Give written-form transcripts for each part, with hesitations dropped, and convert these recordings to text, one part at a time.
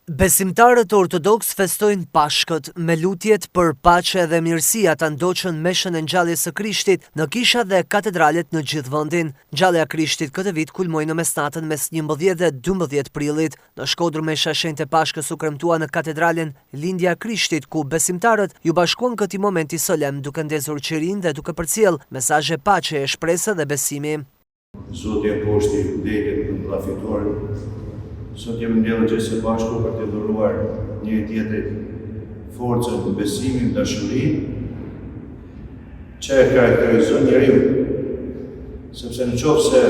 Besimtarët ortodoks festojnë Pashkët me lutjet për paqe dhe mirësia ta ndoqën meshën e ngjalljes së Krishtit në kisha dhe katedralet në gjithë vendin. Ngjallja e Krishtit këtë vit kulmoi në mesnatën mes 11 dhe 12 prillit. Në Shkodër mesha e shenjtë e Pashkës u kremtua në katedralen Lindja e Krishtit, ku besimtarët ju bashkuan këtij momenti solemn duke ndezur qirin dhe duke përcjell mesazhe paqe, shpresë dhe besimi. Zoti e poshti vdekjen për fituarin. Sot jemi mbledhur gjithë së bashku për të dhuruar njëri tjetrit forcën, besimin, dashurinë që e karakterizon njeriu. Sepse nëse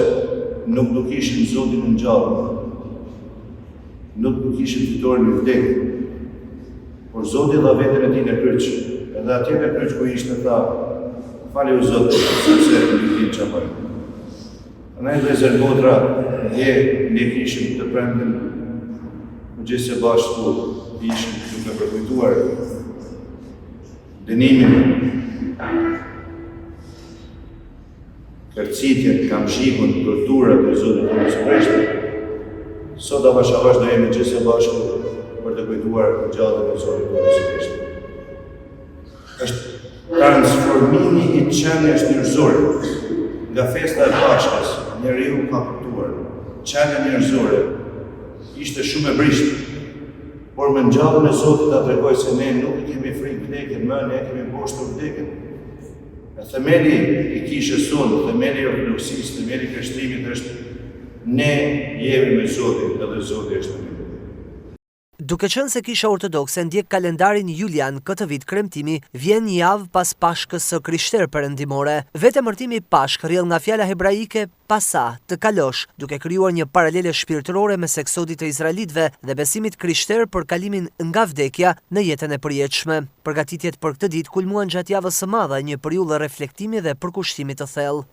nuk do kishim Zotin në ngjallë, nuk do kishim fituarin e vdekjes. Por Zoti dha veten e tij në kryq, edhe atje në kryq ku ishte tha, "Falë o Zot, sepse nuk di çfarë bëj." Në e vëzër godra, ne kishim të premten, në gjithë se bashku ishim duke përkujtuar dënimin, kërcitjen, kamshikun, torturat e Zotit të Mespreshtit. Sot avash do jemi gjithë se bashku për të kujtuar gjallën e Zotit të Mespreshtit. Është transformimi i qenies njerëzore. Nga festa e Pashkës, njeriu ka kuptuar, qenia njerëzore ishte shumë e brisht, por me ngjalljen e Zotit ta tregoj se ne nuk kemi frikë vdekjen, ne kemi mposhtur vdekjen. E themeli i kishës sonë, themeli i ortodoksisë, themeli i Krishtimit është ne jemi me Zotin edhe Zoti është me ne. Duke qenë se kisha ortodokse ndjek kalendarin julian, këtë vit kremtimi vjen një javë pas Pashkës së Krishterë perëndimore. Vetë emërtimi Pashkë rrjedh nga fjala hebraike pasa, të kalosh, duke krijuar një paralele shpirtërore mes eksodit të izraelitëve dhe besimit krishterë për kalimin nga vdekja në jetën e përjetshme. Përgatitjet për këtë ditë kulmuan gjatë javës së madhe, një periudhë reflektimi dhe përkushtimit të thellë.